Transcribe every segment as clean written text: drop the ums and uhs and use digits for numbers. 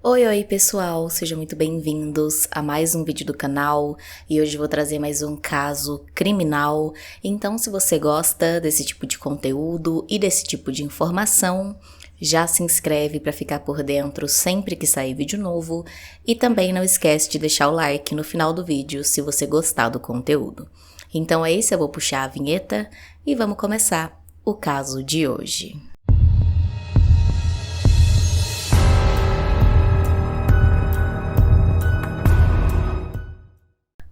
Oi pessoal, sejam muito bem-vindos a mais um vídeo do canal e hoje vou trazer mais um caso criminal. Então, se você gosta desse tipo de conteúdo e desse tipo de informação, já se inscreve para ficar por dentro sempre que sair vídeo novo e também não esquece de deixar o like no final do vídeo se você gostar do conteúdo. Então é isso, eu vou puxar a vinheta e vamos começar o caso de hoje.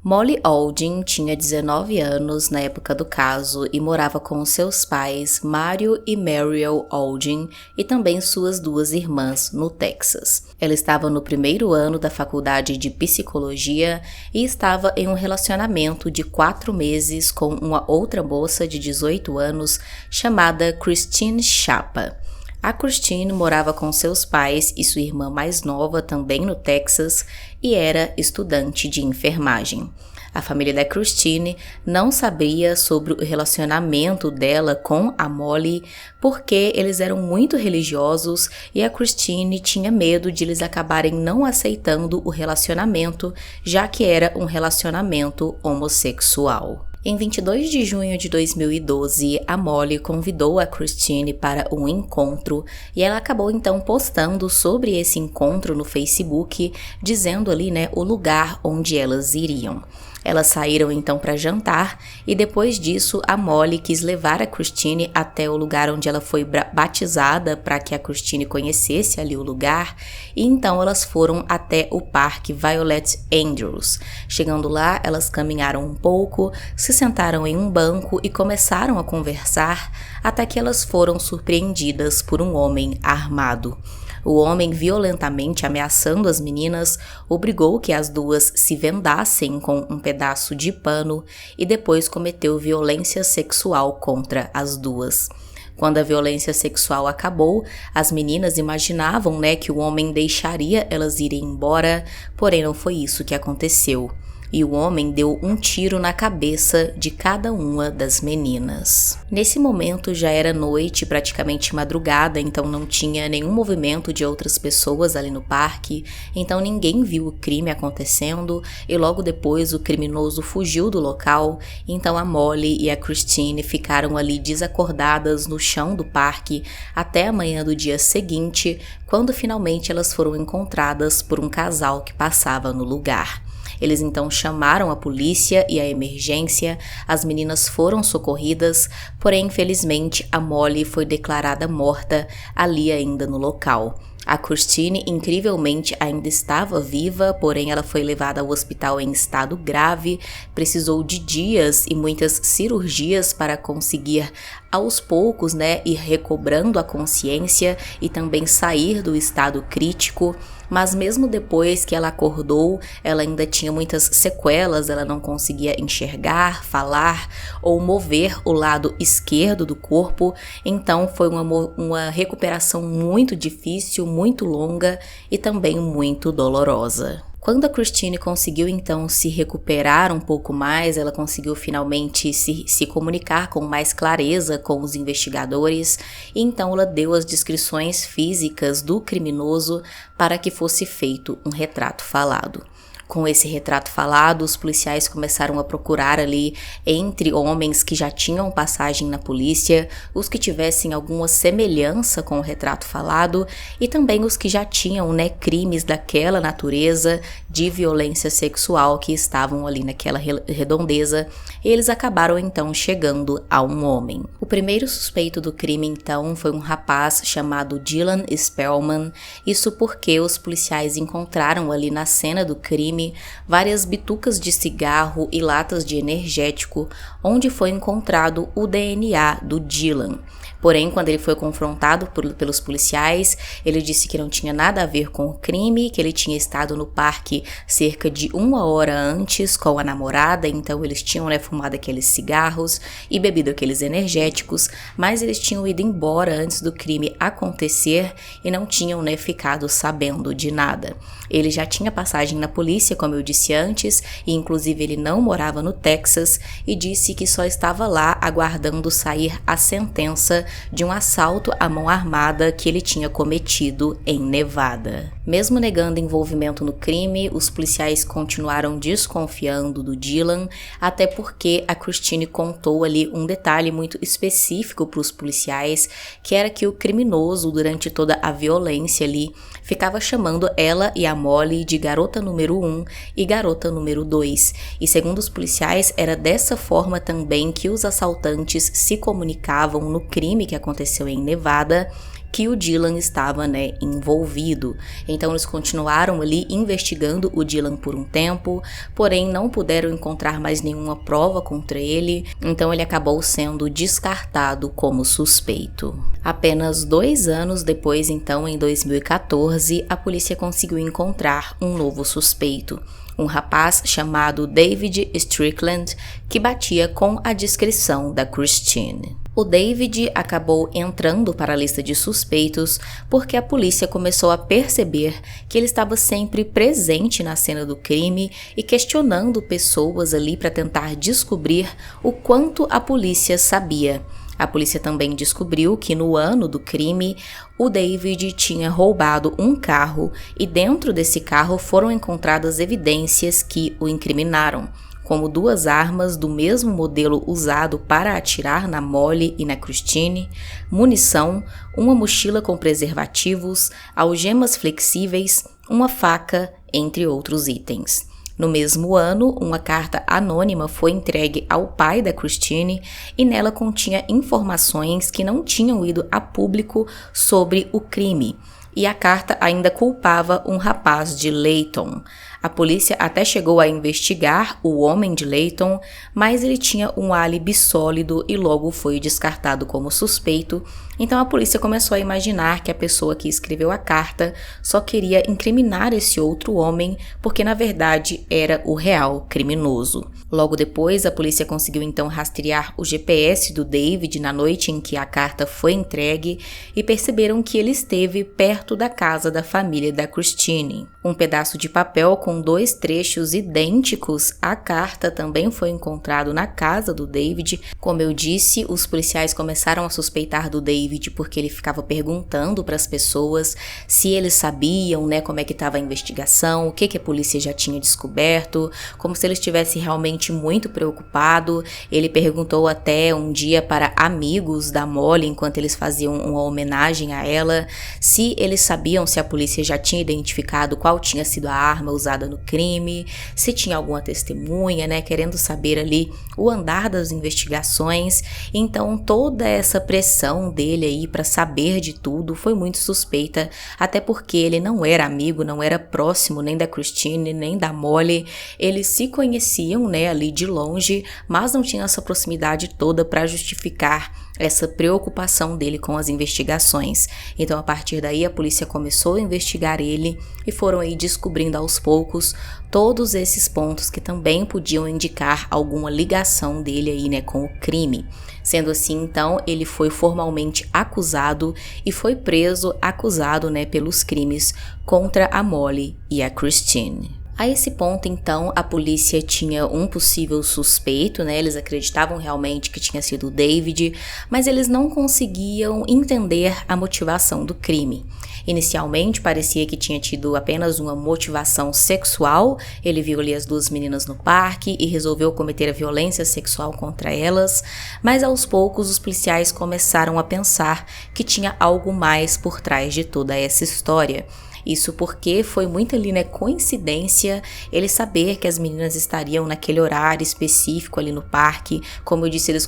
Molly Aldin tinha 19 anos na época do caso e morava com seus pais, Mario e Mariel Aldin, e também suas duas irmãs, no Texas. Ela estava no primeiro ano da faculdade de psicologia e estava em um relacionamento de 4 meses com uma outra moça de 18 anos chamada Christine Chapa. A Christine morava com seus pais e sua irmã mais nova também no Texas e era estudante de enfermagem. A família da Christine não sabia sobre o relacionamento dela com a Molly porque eles eram muito religiosos e a Christine tinha medo de eles acabarem não aceitando o relacionamento, já que era um relacionamento homossexual. Em 22 de junho de 2012, a Molly convidou a Christine para um encontro e ela acabou então postando sobre esse encontro no Facebook, dizendo ali, o lugar onde elas iriam. Elas saíram então para jantar e depois disso a Molly quis levar a Christine até o lugar onde ela foi batizada para que a Christine conhecesse ali o lugar e então elas foram até o parque Violet Andrews. Chegando lá, elas caminharam um pouco, se sentaram em um banco e começaram a conversar até que elas foram surpreendidas por um homem armado. O homem, violentamente ameaçando as meninas, obrigou que as duas se vendassem com um pedaço de pano e depois cometeu violência sexual contra as duas. Quando a violência sexual acabou, as meninas imaginavam, que o homem deixaria elas irem embora, porém não foi isso que aconteceu. E o homem deu um tiro na cabeça de cada uma das meninas. Nesse momento já era noite, praticamente madrugada, então não tinha nenhum movimento de outras pessoas ali no parque, então ninguém viu o crime acontecendo e logo depois o criminoso fugiu do local, então a Molly e a Christine ficaram ali desacordadas no chão do parque até a manhã do dia seguinte, quando finalmente elas foram encontradas por um casal que passava no lugar. Eles então chamaram a polícia e a emergência, as meninas foram socorridas, porém infelizmente a Molly foi declarada morta ali ainda no local. A Christine, incrivelmente, ainda estava viva, porém ela foi levada ao hospital em estado grave, precisou de dias e muitas cirurgias para conseguir aos poucos, ir recobrando a consciência e também sair do estado crítico, mas mesmo depois que ela acordou, ela ainda tinha muitas sequelas, ela não conseguia enxergar, falar ou mover o lado esquerdo do corpo, então foi uma recuperação muito difícil, muito longa e também muito dolorosa. Quando a Christine conseguiu então se recuperar um pouco mais, ela conseguiu finalmente se comunicar com mais clareza com os investigadores e então ela deu as descrições físicas do criminoso para que fosse feito um retrato falado. Com esse retrato falado, os policiais começaram a procurar ali entre homens que já tinham passagem na polícia, os que tivessem alguma semelhança com o retrato falado e também os que já tinham, crimes daquela natureza de violência sexual que estavam ali naquela redondeza. E eles acabaram então chegando a um homem. O primeiro suspeito do crime então foi um rapaz chamado Dylan Spellman, isso porque os policiais encontraram ali na cena do crime várias bitucas de cigarro e latas de energético, onde foi encontrado o DNA do Dylan. Porém, quando ele foi confrontado pelos policiais, ele disse que não tinha nada a ver com o crime, que ele tinha estado no parque cerca de 1 hora antes com a namorada, então eles tinham fumado aqueles cigarros e bebido aqueles energéticos, mas eles tinham ido embora antes do crime acontecer e não tinham ficado sabendo de nada. Ele já tinha passagem na polícia, como eu disse antes, e inclusive ele não morava no Texas e disse que só estava lá aguardando sair a sentença de um assalto à mão armada que ele tinha cometido em Nevada. Mesmo negando envolvimento no crime, os policiais continuaram desconfiando do Dylan, até porque a Christine contou ali um detalhe muito específico para os policiais, que era que o criminoso, durante toda a violência ali, ficava chamando ela e a Molly de garota número 1 e garota número 2. E segundo os policiais, era dessa forma também que os assaltantes se comunicavam no crime que aconteceu em Nevada, que o Dylan estava, envolvido. Então eles continuaram ali investigando o Dylan por um tempo, porém não puderam encontrar mais nenhuma prova contra ele, então ele acabou sendo descartado como suspeito. Apenas 2 anos depois, então, em 2014, a polícia conseguiu encontrar um novo suspeito. Um rapaz chamado David Strickland, que batia com a descrição da Christine. O David acabou entrando para a lista de suspeitos porque a polícia começou a perceber que ele estava sempre presente na cena do crime e questionando pessoas ali para tentar descobrir o quanto a polícia sabia. A polícia também descobriu que no ano do crime, o David tinha roubado um carro e dentro desse carro foram encontradas evidências que o incriminaram, como 2 armas do mesmo modelo usado para atirar na Molly e na Christine, munição, uma mochila com preservativos, algemas flexíveis, uma faca, entre outros itens. No mesmo ano, uma carta anônima foi entregue ao pai da Christine e nela continha informações que não tinham ido a público sobre o crime. E a carta ainda culpava um rapaz de Layton. A polícia até chegou a investigar o homem de Layton, mas ele tinha um álibi sólido e logo foi descartado como suspeito. Então a polícia começou a imaginar que a pessoa que escreveu a carta só queria incriminar esse outro homem, porque na verdade era o real criminoso. Logo depois, a polícia conseguiu então rastrear o GPS do David na noite em que a carta foi entregue e perceberam que ele esteve perto da casa da família da Christine. Um pedaço de papel com 2 trechos idênticos à carta também foi encontrado na casa do David. Como eu disse, os policiais começaram a suspeitar do David porque ele ficava perguntando para as pessoas se eles sabiam, como é que estava a investigação, o que a polícia já tinha descoberto, como se ele estivesse realmente muito preocupado. Ele perguntou até um dia para amigos da Molly, enquanto eles faziam uma homenagem a ela, se eles sabiam se a polícia já tinha identificado qual tinha sido a arma usada no crime, se tinha alguma testemunha, querendo saber ali o andar das investigações. Então toda essa pressão dele aí para saber de tudo foi muito suspeita, até porque ele não era amigo, não era próximo nem da Christine, nem da Molly. Eles se conheciam, ali de longe, mas não tinham essa proximidade toda para justificar essa preocupação dele com as investigações. Então, a partir daí, a polícia começou a investigar ele e foram aí descobrindo aos poucos todos esses pontos que também podiam indicar alguma ligação dele aí, com o crime. Sendo assim, então, ele foi formalmente acusado e foi preso, acusado, pelos crimes contra a Molly e a Christine. A esse ponto, então, a polícia tinha um possível suspeito, eles acreditavam realmente que tinha sido o David, mas eles não conseguiam entender a motivação do crime. Inicialmente, parecia que tinha tido apenas uma motivação sexual. Ele viu ali as 2 meninas no parque e resolveu cometer a violência sexual contra elas, mas aos poucos os policiais começaram a pensar que tinha algo mais por trás de toda essa história. Isso porque foi muito ali, coincidência ele saber que as meninas estariam naquele horário específico ali no parque. Como eu disse, ele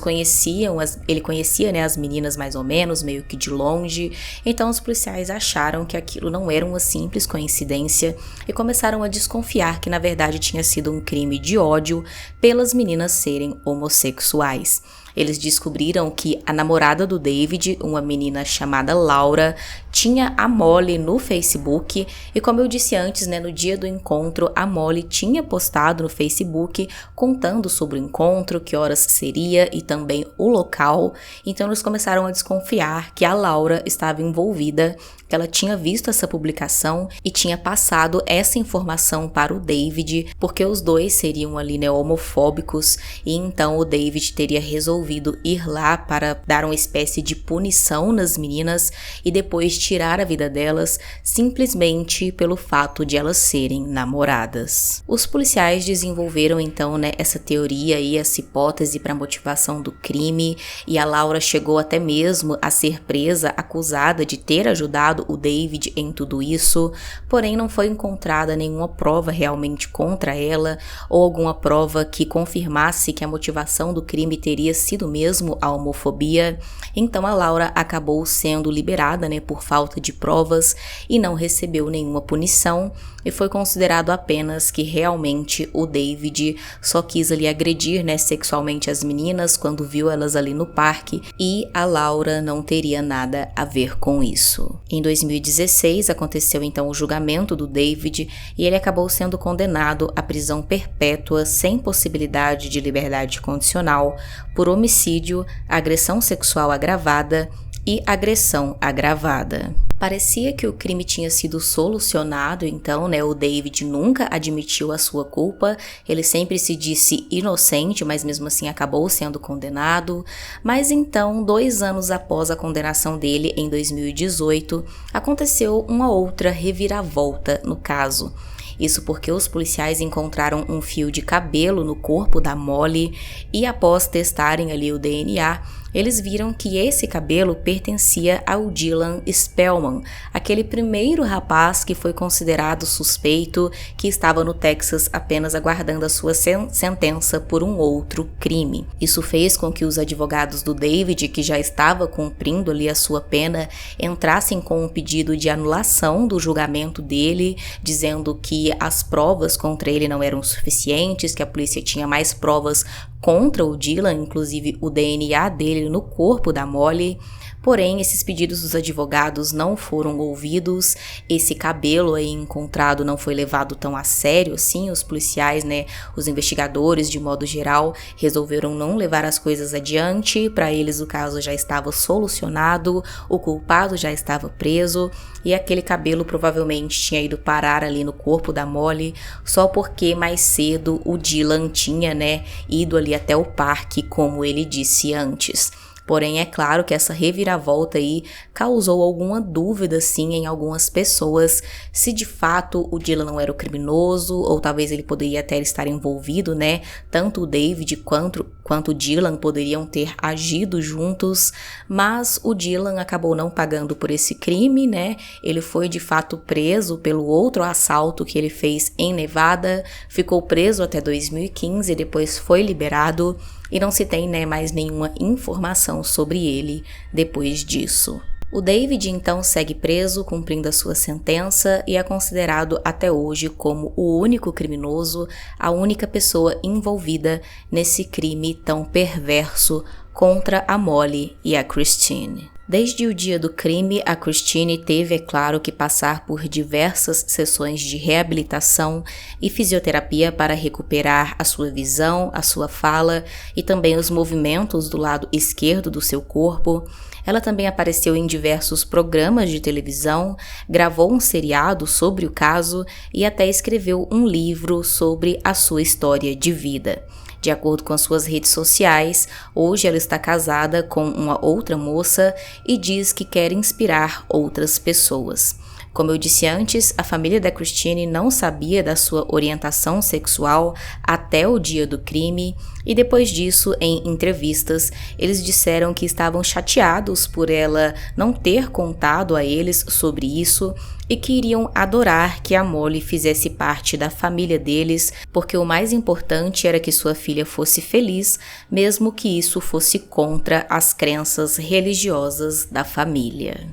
conhecia, as meninas mais ou menos, meio que de longe. Então os policiais acharam que aquilo não era uma simples coincidência e começaram a desconfiar que na verdade tinha sido um crime de ódio pelas meninas serem homossexuais. Eles descobriram que a namorada do David, uma menina chamada Laura, tinha a Molly no Facebook e, como eu disse antes, no dia do encontro, a Molly tinha postado no Facebook contando sobre o encontro, que horas seria e também o local. Então eles começaram a desconfiar que a Laura estava envolvida que ela tinha visto essa publicação e tinha passado essa informação para o David, porque os dois seriam ali, né, homofóbicos, e então o David teria resolvido ir lá para dar uma espécie de punição nas meninas e depois tirar a vida delas simplesmente pelo fato de elas serem namoradas. Os policiais desenvolveram então, né, essa teoria e essa hipótese para a motivação do crime, e a Laura chegou até mesmo a ser presa, acusada de ter ajudado o David em tudo isso, porém não foi encontrada nenhuma prova realmente contra ela ou alguma prova que confirmasse que a motivação do crime teria sido mesmo a homofobia. Então a Laura acabou sendo liberada, né, por falta de provas e não recebeu nenhuma punição, e foi considerado apenas que realmente o David só quis ali agredir, né, sexualmente as meninas quando viu elas ali no parque, e a Laura não teria nada a ver com isso. Em 2016 aconteceu então o julgamento do David e ele acabou sendo condenado à prisão perpétua sem possibilidade de liberdade condicional por homicídio, agressão sexual agravada e agressão agravada. Parecia que o crime tinha sido solucionado, então, né, o David nunca admitiu a sua culpa, ele sempre se disse inocente, mas mesmo assim acabou sendo condenado. Mas então, 2 anos após a condenação dele, em 2018, aconteceu uma outra reviravolta no caso. Isso porque os policiais encontraram um fio de cabelo no corpo da Molly e após testarem ali o DNA, eles viram que esse cabelo pertencia ao Dylan Spellman, aquele primeiro rapaz que foi considerado suspeito, que estava no Texas apenas aguardando a sua sentença por um outro crime. Isso fez com que os advogados do David, que já estava cumprindo ali a sua pena, entrassem com um pedido de anulação do julgamento dele, dizendo que as provas contra ele não eram suficientes, que a polícia tinha mais provas contra o Dylan, inclusive o DNA dele no corpo da Molly. Porém, esses pedidos dos advogados não foram ouvidos, esse cabelo aí encontrado não foi levado tão a sério assim, os policiais, né, os investigadores de modo geral, resolveram não levar as coisas adiante. Para eles o caso já estava solucionado, o culpado já estava preso e aquele cabelo provavelmente tinha ido parar ali no corpo da Molly só porque mais cedo o Dylan tinha, né, ido ali até o parque, como ele disse antes. Porém, é claro que essa reviravolta aí causou alguma dúvida, sim, em algumas pessoas, se de fato o Dylan não era o criminoso, ou talvez ele poderia até estar envolvido, né? Tanto o David quanto o Dylan poderiam ter agido juntos, mas o Dylan acabou não pagando por esse crime, né? Ele foi de fato preso pelo outro assalto que ele fez em Nevada, ficou preso até 2015 e depois foi liberado. E não se tem, né, mais nenhuma informação sobre ele depois disso. O David então segue preso, cumprindo a sua sentença e é considerado até hoje como o único criminoso, a única pessoa envolvida nesse crime tão perverso contra a Molly e a Christine. Desde o dia do crime, a Christine teve, é claro, que passar por diversas sessões de reabilitação e fisioterapia para recuperar a sua visão, a sua fala e também os movimentos do lado esquerdo do seu corpo. Ela também apareceu em diversos programas de televisão, gravou um seriado sobre o caso e até escreveu um livro sobre a sua história de vida. De acordo com as suas redes sociais, hoje ela está casada com uma outra moça e diz que quer inspirar outras pessoas. Como eu disse antes, a família da Christine não sabia da sua orientação sexual até o dia do crime e depois disso, em entrevistas, eles disseram que estavam chateados por ela não ter contado a eles sobre isso e que iriam adorar que a Molly fizesse parte da família deles, porque o mais importante era que sua filha fosse feliz, mesmo que isso fosse contra as crenças religiosas da família.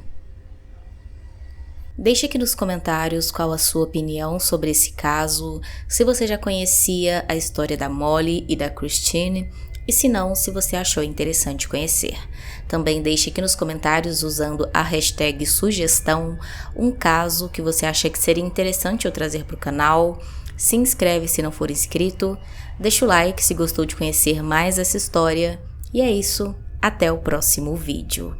Deixe aqui nos comentários qual a sua opinião sobre esse caso, se você já conhecia a história da Molly e da Christine, e se não, se você achou interessante conhecer. Também deixe aqui nos comentários, usando a hashtag sugestão, um caso que você acha que seria interessante eu trazer para o canal. Se inscreve se não for inscrito, deixa o like se gostou de conhecer mais essa história, e é isso, até o próximo vídeo.